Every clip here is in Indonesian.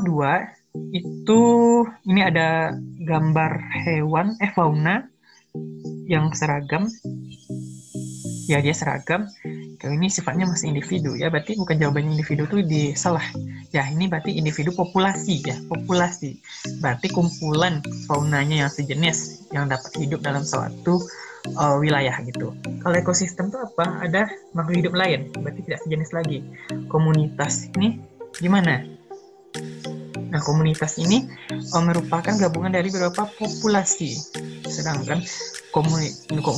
nomor 2 itu ini ada gambar hewan fauna yang seragam. Ya, dia seragam. Kalau ini sifatnya masih individu ya, berarti bukan jawabannya individu tuh salah. Ya, ini berarti individu populasi ya, populasi. Berarti kumpulan faunanya yang sejenis yang dapat hidup dalam suatu wilayah gitu. Kalau ekosistem itu apa? Ada makhluk hidup lain, berarti tidak sejenis lagi. Komunitas ini gimana? Nah, komunitas ini merupakan gabungan dari beberapa populasi. Sedangkan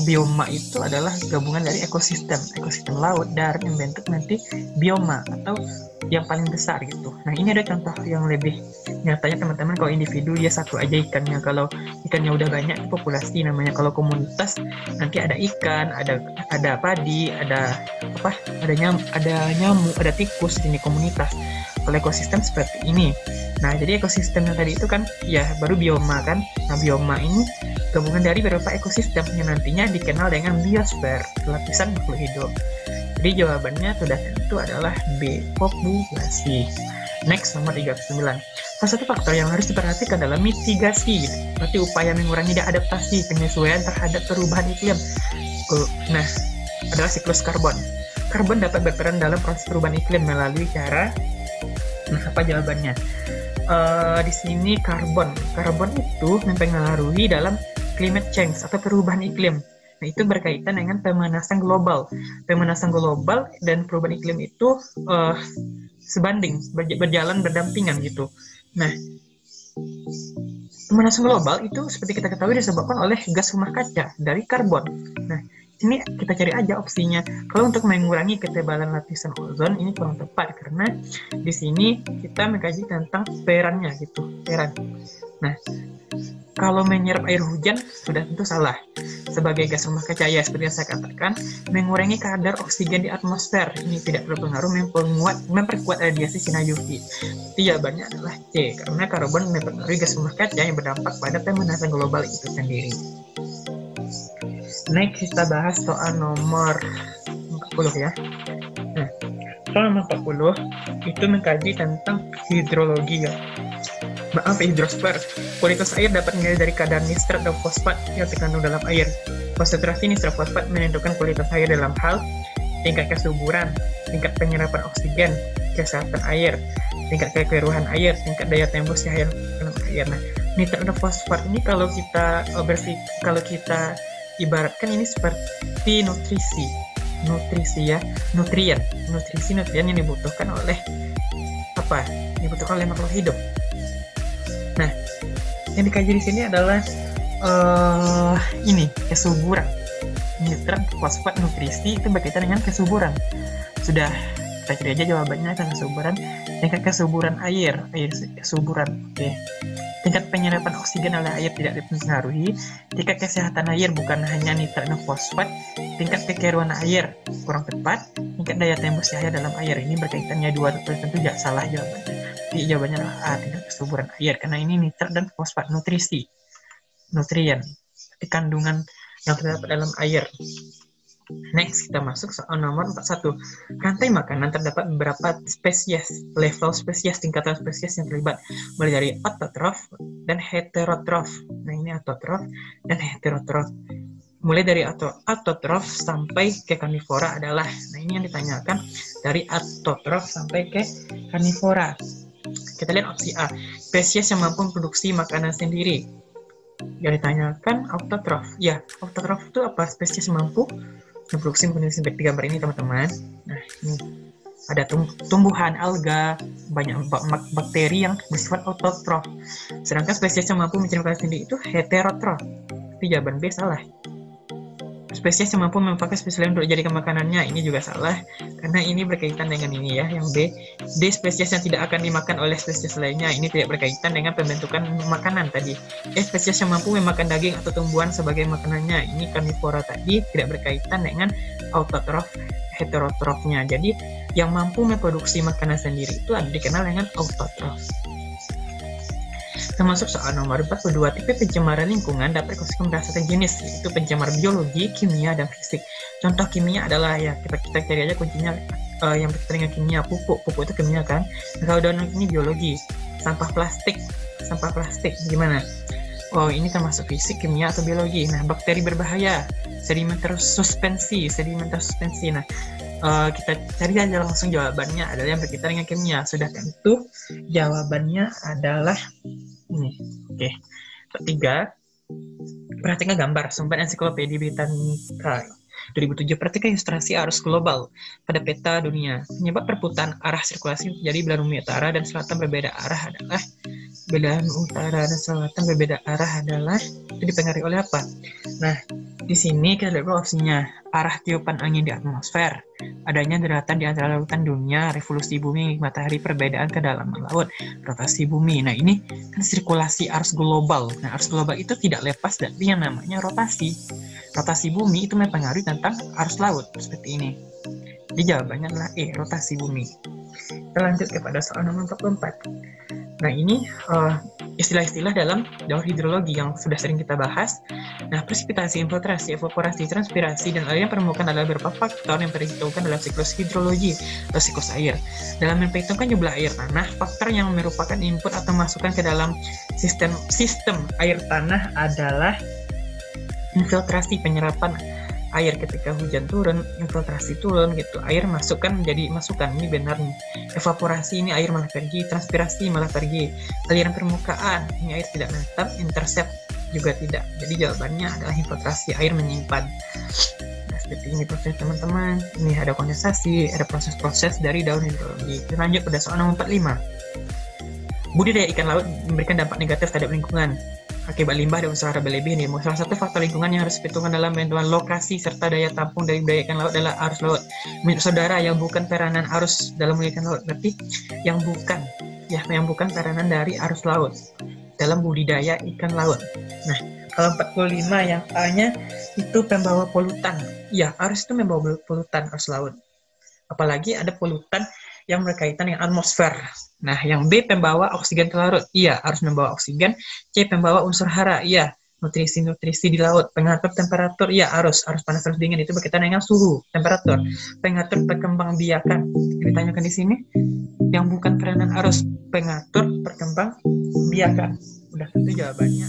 bioma itu adalah gabungan dari ekosistem laut, darat yang bentuk nanti bioma atau yang paling besar gitu. Nah, ini ada contoh yang lebih nyatanya teman-teman. Kalau individu ya satu aja ikannya, kalau ikannya udah banyak populasi namanya. Kalau komunitas nanti ada ikan, ada padi, ada nyamuk, ada tikus, ini komunitas. Kalau ekosistem seperti ini. Nah, jadi ekosistemnya tadi itu kan ya baru bioma kan. Nah, bioma ini gabungan dari beberapa ekosistem yang nantinya dikenal dengan biosfer, lapisan makhluk hidup. Jadi jawabannya sudah tentu adalah B, populasi. Next, nomor 39. Salah satu faktor yang harus diperhatikan adalah mitigasi. Berarti upaya mengurangi adaptasi penyesuaian terhadap perubahan iklim. Nah, adalah siklus karbon. Karbon dapat berperan dalam proses perubahan iklim melalui cara. Nah, apa jawabannya? Di sini karbon itu mempengaruhi dalam climate change atau perubahan iklim. Nah, itu berkaitan dengan pemanasan global dan perubahan iklim itu sebanding, berjalan berdampingan gitu. Nah, pemanasan global itu seperti kita ketahui disebabkan oleh gas rumah kaca dari karbon. Nah, ini kita cari aja opsinya. Kalau untuk mengurangi ketebalan lapisan ozon ini kurang tepat karena di sini kita mengkaji tentang perannya gitu, peran. Nah, kalau menyerap air hujan sudah tentu salah. Sebagai gas rumah kaca ya seperti yang saya katakan, mengurangi kadar oksigen di atmosfer ini tidak berpengaruh memperkuat radiasi sinar UV. Jawabannya adalah C, karena karbon mempengaruhi gas rumah kaca yang berdampak pada pemanasan global itu sendiri. Next, kita bahas soal nomor 40 ya. Nah, soal nomor 40 itu mengkaji tentang hidrologi ya. Hidrosfer. Kualitas air dapat dinilai dari kadar nitrat dan fosfat yang terkandung dalam air. Konsentrasi nitrat fosfat menentukan kualitas air dalam hal tingkat kesuburan, tingkat penyerapan oksigen, kesehatan air, tingkat kekeruhan air, tingkat daya tembus air dalam air. Nah, nitrat dan fosfat ini kalau kita ibaratkan ini seperti nutrisi yang dibutuhkan oleh makhluk hidup. Nah, yang dikaji di sini adalah kesuburan. Nitrat, fosfat, nutrisi itu berkaitan dengan kesuburan. Sudah kita cari aja jawabannya kan kesuburan. Tingkat kesuburan air kesuburan. Oke. Tingkat penyerapan oksigen oleh air tidak dipengaruhi. Tingkat kesehatan air bukan hanya nitrat dan fosfat. Tingkat kekeruhan air kurang tepat. Tingkat daya tembus air dalam air ini berkaitannya dua tentu tidak salah jawabannya. Jadi jawabannya adalah A, tingkat kesuburan air karena ini nitrat dan fosfat, nutrien, kandungan yang terdapat dalam air. Next, kita masuk soal nomor 41. Rantai makanan terdapat beberapa spesies, level spesies, tingkatan spesies yang terlibat, mulai dari autotrof dan heterotrof. Nah, ini autotrof dan heterotrof. Mulai dari autotrof sampai ke karnivora adalah, nah ini yang ditanyakan dari autotrof sampai ke karnivora. Kita lihat opsi A, spesies yang mampu memproduksi makanan sendiri. Yang ditanyakan autotrof. Ya, autotrof itu apa? Spesies yang mampu memproduksi makanan sendiri. Di gambar ini teman-teman. Nah, ini ada tumbuhan, alga, banyak bakteri yang bersifat autotrof. Sedangkan spesies yang mampu mencari makanan sendiri itu heterotrof. Itu jawaban B salah. Spesies yang mampu memanfaatkan spesies lain untuk dijadikan makanannya, ini juga salah karena ini berkaitan dengan ini ya, yang B. D, spesies yang tidak akan dimakan oleh spesies lainnya, ini tidak berkaitan dengan pembentukan makanan tadi. Spesies yang mampu memakan daging atau tumbuhan sebagai makanannya, ini karnivora tadi, tidak berkaitan dengan autotrof heterotrofnya. Jadi yang mampu memproduksi makanan sendiri itu dikenal dengan autotrof. Termasuk soal nomor 42, tipe pencemaran lingkungan dapat dikhususkan berdasarkan jenis, yaitu pencemar biologi, kimia, dan fisik. Contoh kimia adalah ya kita cari aja kuncinya yang berkaitan dengan kimia, pupuk itu kimia kan. Kalau daun ini biologi, Sampah plastik. Sampah plastik gimana? Oh, ini termasuk fisik, kimia, atau biologi. Nah, bakteri berbahaya, sedimenter suspensi. Nah, kita cari aja langsung jawabannya adalah yang berkaitan dengan kimia. Sudah tentu jawabannya adalah ini. Oke. Ketiga, perhatikan gambar sumber ensiklopedia Britannica 2007. Perhatikan ilustrasi arus global pada peta dunia. Penyebab perputaran arah sirkulasi terjadi belahan bumi utara dan selatan berbeda arah adalah itu dipengaruhi oleh apa? Nah, di sini kita lihat opsinya. Arah tiupan angin di atmosfer, adanya daratan di antara lautan dunia, revolusi bumi, matahari, perbedaan kedalaman laut, rotasi bumi. Nah, ini kan sirkulasi arus global. Nah, arus global itu tidak lepas dari yang namanya rotasi. Rotasi bumi itu mempengaruhi tentang arus laut, seperti ini. Jadi jawabannya adalah E, rotasi bumi. Kita lanjut kepada soal nomor 44. Nah, ini istilah-istilah dalam jalur hidrologi yang sudah sering kita bahas. Nah, presipitasi, infiltrasi, evaporasi, transpirasi, dan aliran permukaan adalah beberapa faktor yang terhitungkan dalam siklus hidrologi atau siklus air. Dalam memperhitungkan jumlah air tanah, faktor yang merupakan input atau masukan ke dalam sistem air tanah adalah infiltrasi, penyerapan air ketika hujan turun, infiltrasi turun gitu, air masukkan menjadi masukan, ini benar nih. Evaporasi, ini air malah pergi, transpirasi malah pergi. Aliran permukaan, ini air tidak menetap, intercept juga tidak. Jadi jawabannya adalah infiltrasi, air menyimpan. Nah, seperti ini proses teman-teman. Ini ada kondensasi, ada proses-proses dari daun hidrologi. Kita lanjut pada soal nomor 45. Budidaya ikan laut memberikan dampak negatif terhadap lingkungan. Akibat limbah dan unsur hara berlebih nih. Salah satu faktor lingkungan yang harus diperhitungkan dalam penentuan lokasi serta daya tampung dari budidaya ikan laut adalah arus laut. Menurut saudara, yang bukan peranan arus dalam budidaya ikan laut, berarti yang bukan peranan dari arus laut dalam budidaya ikan laut. Nah, kalau 45 yang A-nya itu pembawa polutan. Ya, arus itu membawa polutan, arus laut. Apalagi ada polutan yang berkaitan dengan atmosfer. Nah, yang B pembawa oksigen ke laut. Iya, harus membawa oksigen. C pembawa unsur hara. Iya, nutrisi-nutrisi di laut. Pengatur temperatur. Iya, arus panas arus dingin itu berkaitan dengan suhu, temperatur. Pengatur perkembangbiakan. Ditanyakan di sini yang bukan peranan arus, pengatur perkembangbiakan. Udah tentu jawabannya.